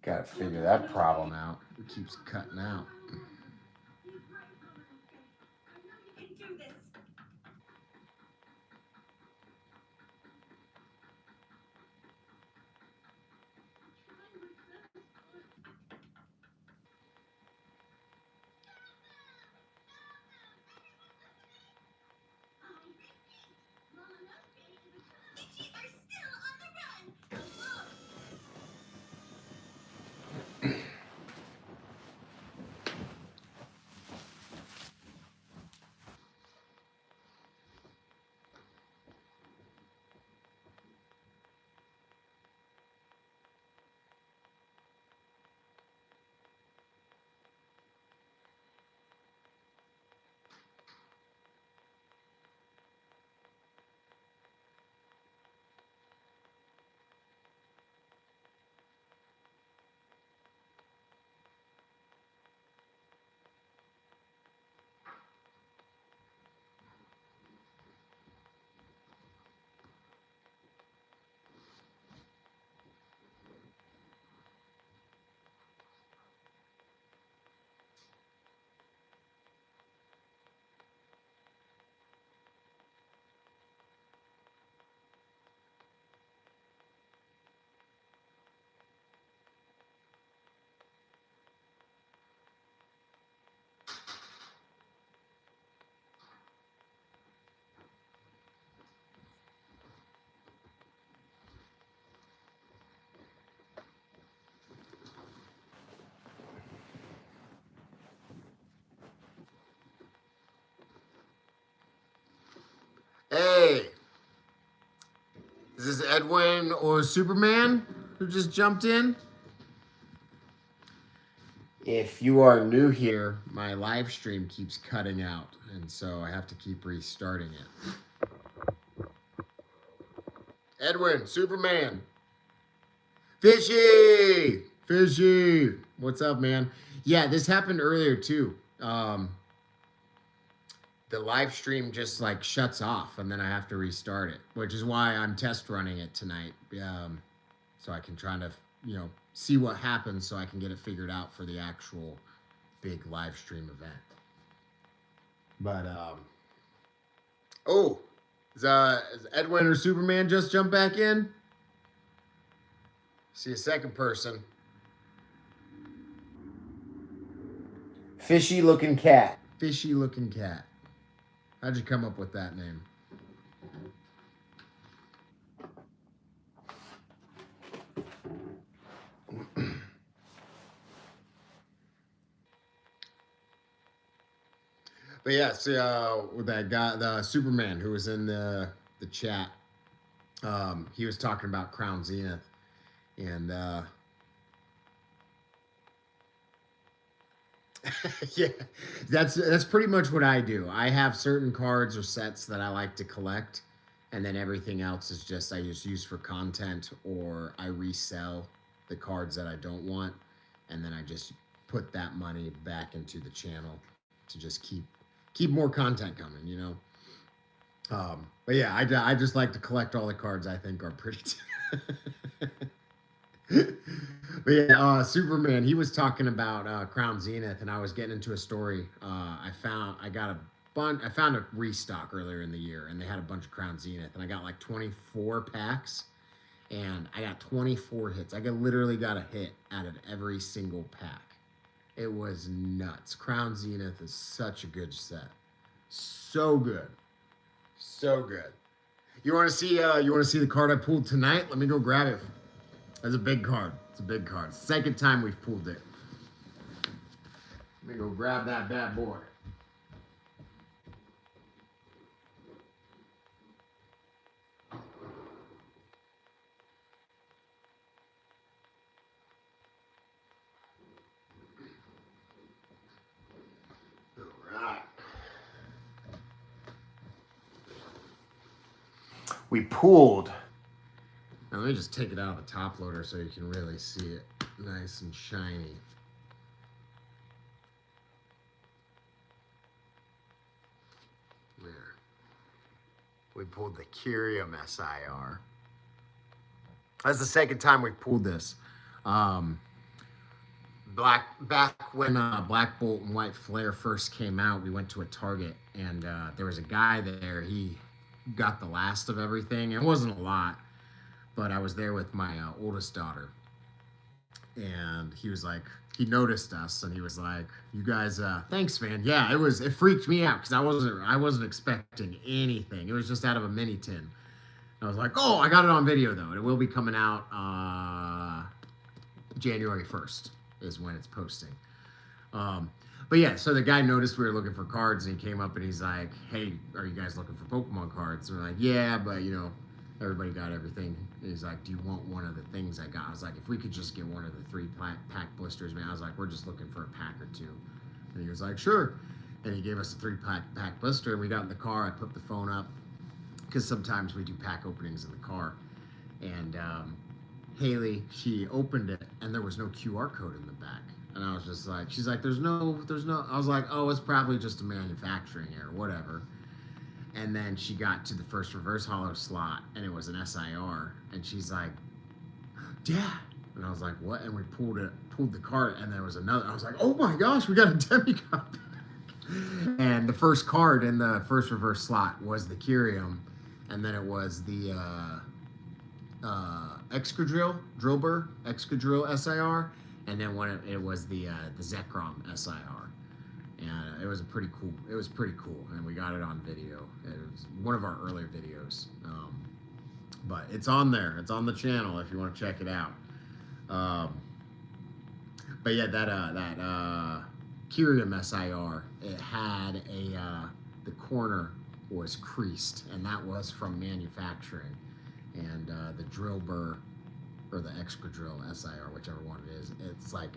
Gotta figure that problem out. It keeps cutting out. Hey, is this Edwin or Superman who just jumped in? If you are new here, my live stream keeps cutting out, and so I have to keep restarting it. Edwin, Superman, Fishy, Fishy, what's up, man? Yeah, this happened earlier too. The live stream just like shuts off, and then I have to restart it, which is why I'm test running it tonight, so I can try to, see what happens, so I can get it figured out for the actual big live stream event. But oh, is Edwin or Superman just jump back in? See a second person. Fishy looking cat. Fishy looking cat. How'd you come up with that name? But yeah, so with that guy, the Superman who was in the chat, he was talking about Crown Zenith, and yeah, that's pretty much what I do. I have certain cards or sets that I like to collect, and then everything else is just I just use for content, or I resell the cards that I don't want, and then I just put that money back into the channel to just keep more content coming. But yeah, I just like to collect all the cards I think are pretty. But yeah, Superman. He was talking about Crown Zenith, and I was getting into a story. I found a restock earlier in the year, and they had a bunch of Crown Zenith, and I got like 24 packs, and I got 24 hits. Literally got a hit out of every single pack. It was nuts. Crown Zenith is such a good set. So good. So good. You want to see? You want to see the card I pulled tonight? Let me go grab it. That's a big card. It's a big card. Second time we've pulled it. Let me go grab that bad boy. All right. We pulled. Now let me just take it out of the top loader so you can really see it nice and shiny. There. We pulled the Curium SIR. That's the second time we pulled this. Um, back when Black Bolt and White Flare first came out, we went to a Target and there was a guy there. He got the last of everything. It wasn't a lot, but I was there with my oldest daughter, and he was like, he noticed us, and he was like, "You guys, thanks, man." Yeah, it freaked me out because I wasn't expecting anything. It was just out of a mini tin. I was like, "Oh, I got it on video though, and it will be coming out January 1st is when it's posting." Um, but yeah, so the guy noticed we were looking for cards, and he came up and he's like, "Hey, are you guys looking for Pokemon cards?" And we're like, "Yeah, but everybody got everything." And he's like, "Do you want one of the things I got?" I was like, "If we could just get one of the 3-pack blisters, man." I was like, "We're just looking for a pack or two." And he was like, "Sure." And he gave us a 3-pack blister, and we got in the car. I put the phone up because sometimes we do pack openings in the car, and Haley, she opened it, and there was no QR code in the back. And I was just like, she's like, there's no. I was like, "Oh, it's probably just a manufacturing error, whatever." And then she got to the first reverse hollow slot, and it was an SIR. And she's like, "Dad." And I was like, "What?" And we pulled the card, and there was another. I was like, "Oh my gosh, we got a demigod." And the first card in the first reverse slot was the Kyurem, and then it was the Excadrill SIR, and then it was the Zekrom SIR, and it was pretty cool, and we got it on video. It was one of our earlier videos, but it's on there. It's on the channel if you want to check it out. But yeah, that Kyurem SIR, it had the corner was creased, and that was from manufacturing. And the drill burr or the Excadrill SIR, whichever one it is, it's like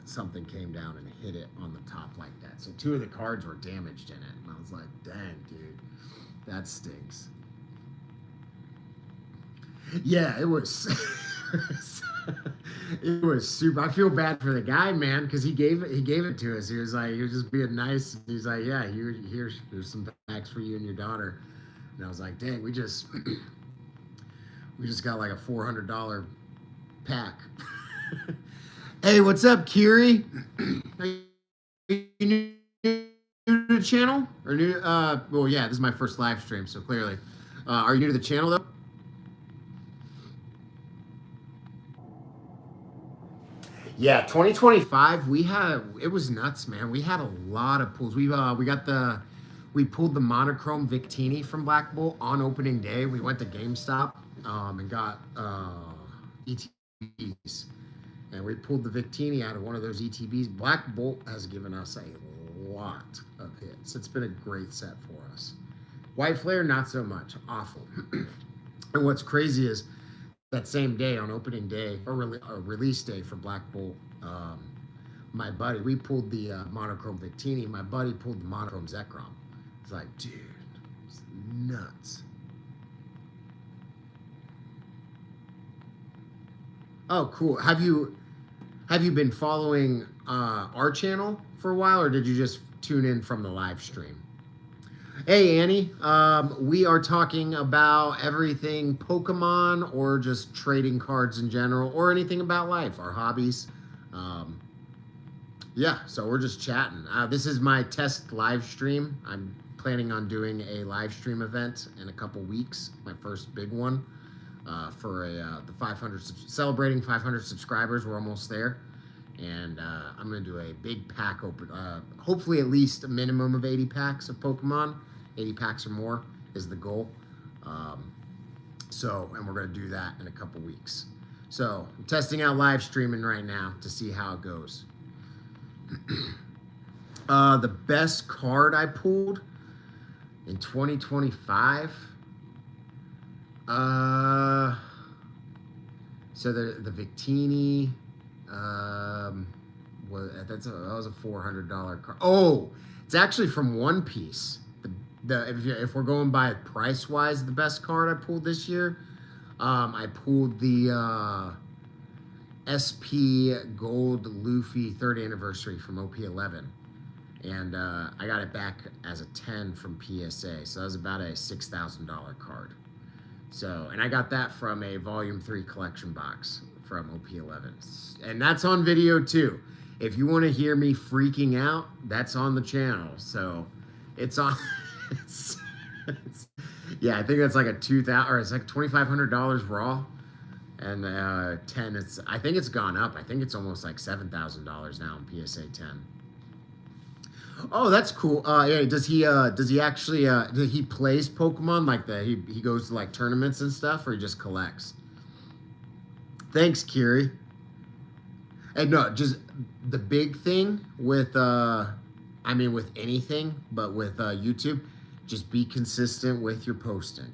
something came down and hit it on the top like that. So 2 of the cards were damaged in it, and I was like, "Dang, dude, that stinks." Yeah, it was. It was super. I feel bad for the guy, man, because he gave it to us. He was like, he was just being nice. He's like, "Yeah, here's some packs for you and your daughter." And I was like, "Dang, we just got like a $400 pack." Hey, what's up, Kiri? Are you new to the channel or new? Well, yeah, this is my first live stream, so clearly, are you new to the channel though? Yeah, 2025. It was nuts, man. We had a lot of pulls. We pulled the monochrome Victini from Black Bolt on opening day. We went to GameStop and got ETBs, and we pulled the Victini out of one of those ETBs. Black Bolt has given us a lot of hits. It's been a great set for us. White Flare, not so much. Awful. And what's crazy is that same day on opening day or release day for Black Bolt, my buddy, we pulled the monochrome Victini. My buddy pulled the monochrome Zekrom. It's like, dude, it's nuts. Oh, cool. Have you been following our channel for a while, or did you just tune in from the live stream? Hey, Annie. We are talking about everything Pokemon or just trading cards in general or anything about life, our hobbies. Um, yeah, so we're just chatting. This is my test live stream. I'm planning on doing a live stream event in a couple weeks, my first big one for the 500, celebrating 500 subscribers. We're almost there. And I'm going to do a big pack open, hopefully at least a minimum of 80 packs of Pokemon. 80 packs or more is the goal. And we're going to do that in a couple weeks. So I'm testing out live streaming right now to see how it goes. The best card I pulled in 2025. So the Victini. That was a $400 card. Oh, it's actually from One Piece. If we're going by price wise, the best card I pulled this year, I pulled the SP Gold Luffy 3rd anniversary from OP11, and I got it back as a 10 from PSA, so that was about a $6,000 card. So, and I got that from a Volume 3 collection box from OP11. And that's on video too. If you want to hear me freaking out, that's on the channel. So it's on. Yeah, I think that's like a 2,000 or it's like $2,500 raw. And 10, I think it's gone up. I think it's almost like $7,000 now in PSA 10. Oh, that's cool. Yeah, does he actually he plays Pokemon like he goes to like tournaments and stuff, or he just collects? Thanks, Kiri. And no, just the big thing with I mean with anything, but with YouTube, just be consistent with your posting.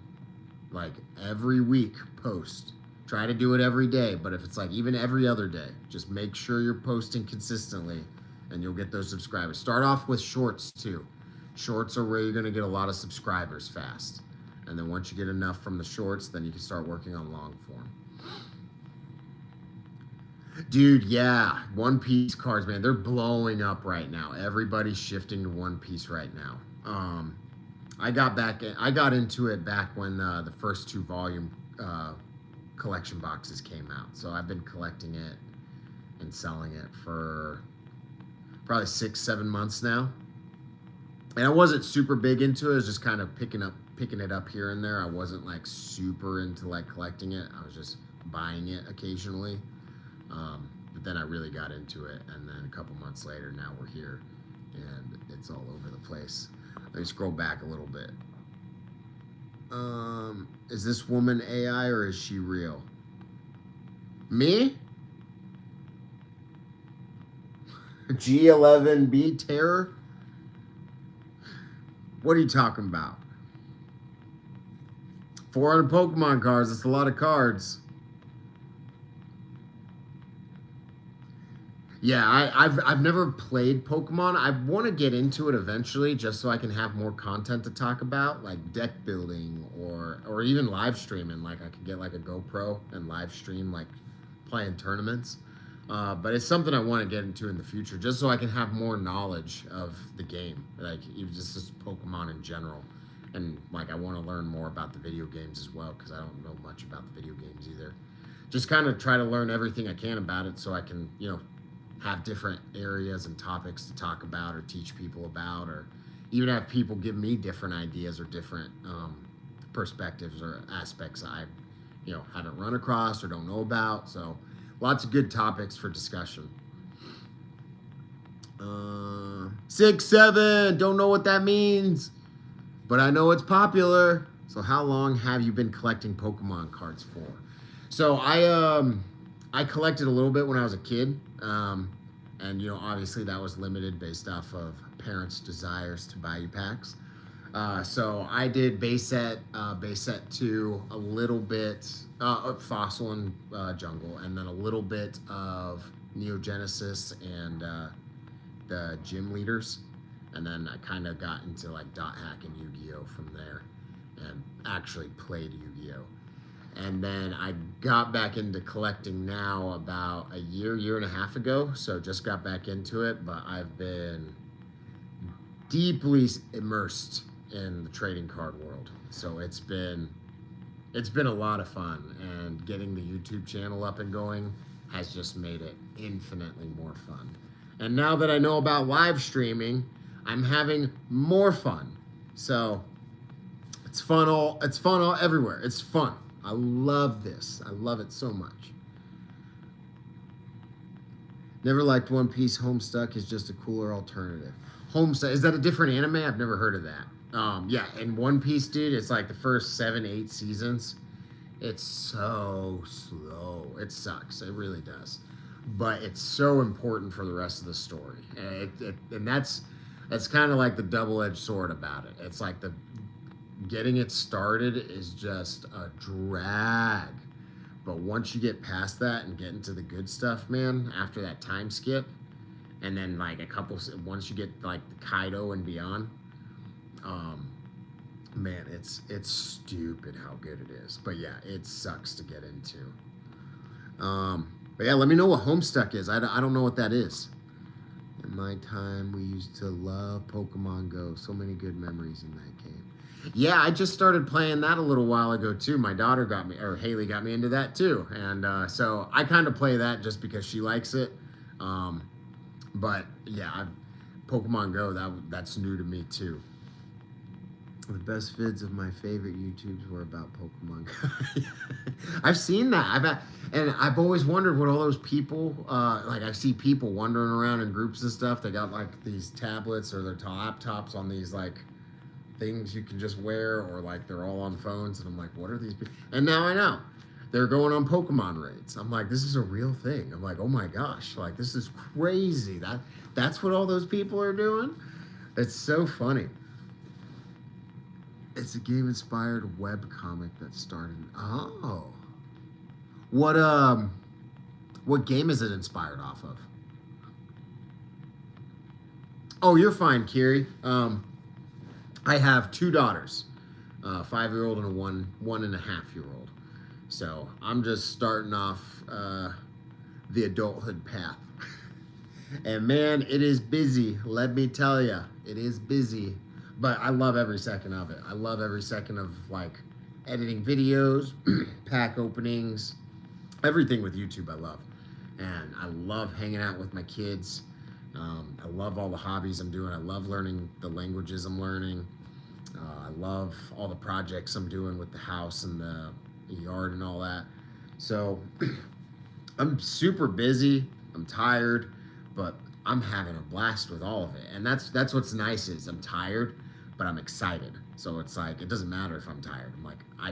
Like every week post. Try to do it every day, but if it's like even every other day, just make sure you're posting consistently and you'll get those subscribers. Start off with shorts too. Shorts are where you're gonna get a lot of subscribers fast. And then once you get enough from the shorts, then you can start working on long form. Dude, yeah, One Piece cards, man, they're blowing up right now. Everybody's shifting to One Piece right now. I got into it back when the first 2 volume collection boxes came out. So I've been collecting it and selling it for probably 6-7 months now. And I wasn't super big into it. I was just kind of picking it up here and there. I wasn't like super into like collecting it. I was just buying it occasionally. But then I really got into it, and then a couple months later, now we're here, and it's all over the place. Let me scroll back a little bit. Is this woman AI or is she real? Me? G11B Terror? What are you talking about? 400 Pokemon cards, that's a lot of cards. Yeah, I've never played Pokemon. I want to get into it eventually, just so I can have more content to talk about, like deck building or even live streaming. Like I could get like a GoPro and live stream like playing tournaments. But it's something I want to get into in the future, just so I can have more knowledge of the game, like even just Pokemon in general. And like I want to learn more about the video games as well, because I don't know much about the video games either. Just kind of try to learn everything I can about it, so I can, you know, have different areas and topics to talk about or teach people about, or even have people give me different ideas or different perspectives or aspects I, you know, haven't run across or don't know about. So lots of good topics for discussion. 6-7, don't know what that means, but I know it's popular. So how long have you been collecting Pokemon cards for? So I collected a little bit when I was a kid. And, you know, obviously that was limited based off of parents' desires to buy you packs. So I did base set 2, a little bit of Fossil and Jungle, and then a little bit of Neogenesis and the gym leaders. And then I kind of got into like Dot Hack and Yu-Gi-Oh from there, and actually played Yu-Gi-Oh. And then I got back into collecting now about a year and a half ago. So just got back into it, but I've been deeply immersed in the trading card world. So it's been a lot of fun, and getting the YouTube channel up and going has just made it infinitely more fun. And now that I know about live streaming, I'm having more fun. So it's fun all everywhere. It's fun. I love this. I love it so much. Never liked One Piece. Homestuck is just a cooler alternative. Homestuck, is that a different anime? I've never heard of that. Yeah, and One Piece, dude, it's like the first 7-8 seasons. It's so slow. It sucks. It really does. But it's so important for the rest of the story. And that's kind of like the double-edged sword about it. It's like getting it started is just a drag. But once you get past that and get into the good stuff, man, after that time skip, and then like once you get like the Kaido and beyond, man, it's stupid how good it is. But yeah, it sucks to get into. But yeah, let me know what Homestuck is. I don't know what that is. In my time, we used to love Pokemon Go. So many good memories in that game. Yeah, I just started playing that a little while ago too. My daughter got me, or Haley got me into that too, and so I kind of play that just because she likes it. Um, but yeah, Pokemon Go, that's new to me too. The best vids of my favorite YouTubes were about Pokemon Go. I've seen that. And I've always wondered what all those people, like I see people wandering around in groups and stuff. They got like these tablets or their laptops on these like things you can just wear, or like they're all on phones. And I'm like, what are these people? And now I know they're going on Pokemon raids. I'm like, this is a real thing. I'm like, oh my gosh, like this is crazy. That's what all those people are doing. It's so funny. It's a game-inspired web comic that started. Oh, what game is it inspired off of? Oh, you're fine, Kiri. I have two daughters, a 5-year-old and a 1.5-year-old. So I'm just starting off the adulthood path. And man, it is busy. Let me tell you, it is busy. But I love every second of it. I love every second of like editing videos, pack openings, everything with YouTube I love. And I love hanging out with my kids. I love all the hobbies I'm doing. I love learning the languages I'm learning. I love all the projects I'm doing with the house and the yard and all that. So I'm super busy. I'm tired, but I'm having a blast with all of it. And that's what's nice is I'm tired, but I'm excited. So it's like, it doesn't matter if I'm tired. I'm like, I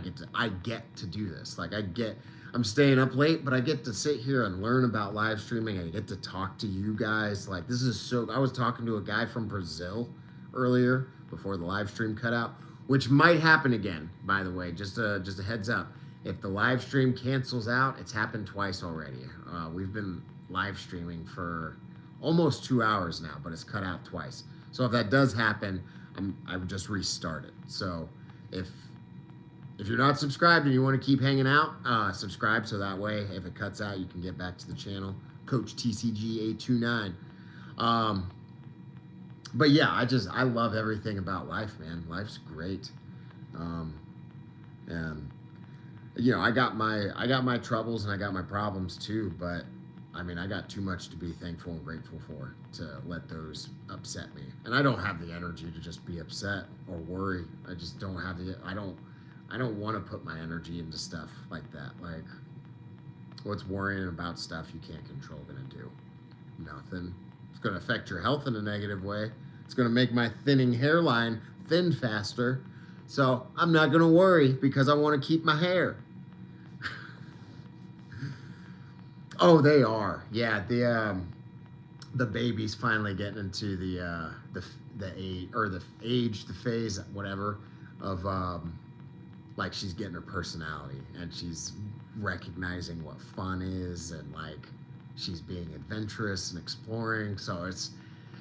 get to do this. Like I'm staying up late, but I get to sit here and learn about live streaming. I get to talk to you guys. Like I was talking to a guy from Brazil earlier before the live stream cut out, which might happen again, by the way, just a heads up. If the live stream cancels out, it's happened twice already. We've been live streaming for almost 2 hours now, but it's cut out twice. So if that does happen, I would just restart it. So if you're not subscribed and you want to keep hanging out, subscribe so that way if it cuts out, you can get back to the channel. Coach TCG829. But yeah, I love everything about life, man. Life's great. And you know, I got my troubles and I got my problems too, but I mean, I got too much to be thankful and grateful for to let those upset me. And I don't have the energy to just be upset or worry. I just don't have I don't want to put my energy into stuff like that. Like, what's worrying about stuff you can't control gonna do? Nothing. It's gonna affect your health in a negative way. It's gonna make my thinning hairline thin faster. So I'm not gonna worry because I want to keep my hair. Oh, they are. Yeah, the baby's finally getting into the phase, whatever, of like she's getting her personality and she's recognizing what fun is and like she's being adventurous and exploring. So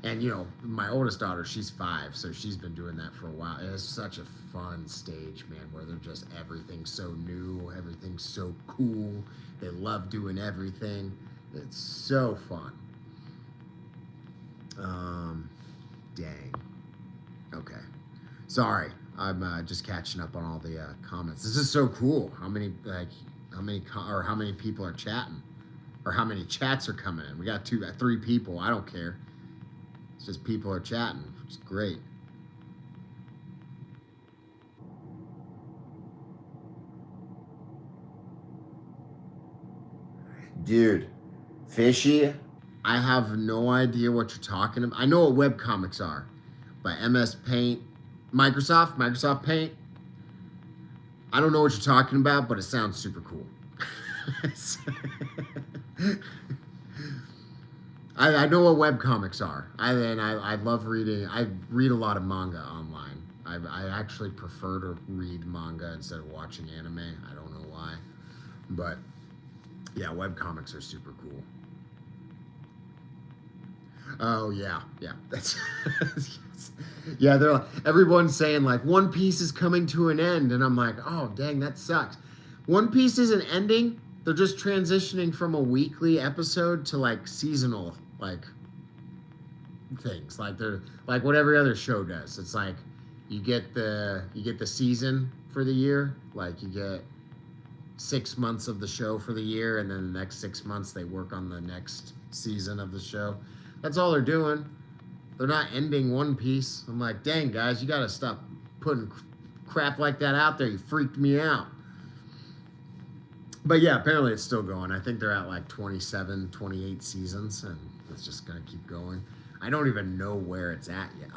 and you know, my oldest daughter, she's 5, so she's been doing that for a while. It's such a fun stage, man, where they're just everything's so new, everything's so cool. They love doing everything. It's so fun. Dang. Okay. Sorry, I'm just catching up on all the comments. This is so cool. How many people are chatting, or how many chats are coming in? We got 3 people. I don't care. It's just people are chatting. It's great. Dude, Fishy, I have no idea what you're talking about. I know what webcomics are, but MS Paint, Microsoft Paint. I don't know what you're talking about, but it sounds super cool. I know what webcomics are. I love reading. I read a lot of manga online. I actually prefer to read manga instead of watching anime. I don't know why, but yeah, webcomics are super cool. Oh yeah. That's yeah. They're everyone's saying like One Piece is coming to an end, and I'm like, oh dang, that sucks. One Piece isn't ending. They're just transitioning from a weekly episode to like seasonal like things. Like they're like what every other show does. It's like you get the season for the year. Like you get 6 months of the show for the year, and then the next 6 months they work on the next season of the show. That's all they're doing. They're not ending One Piece. I'm like, dang guys, you gotta stop putting crap like that out there. You freaked me out. But yeah, apparently it's still going. I think they're at like 27, 28 seasons, and it's just gonna keep going. I don't even know where it's at yet.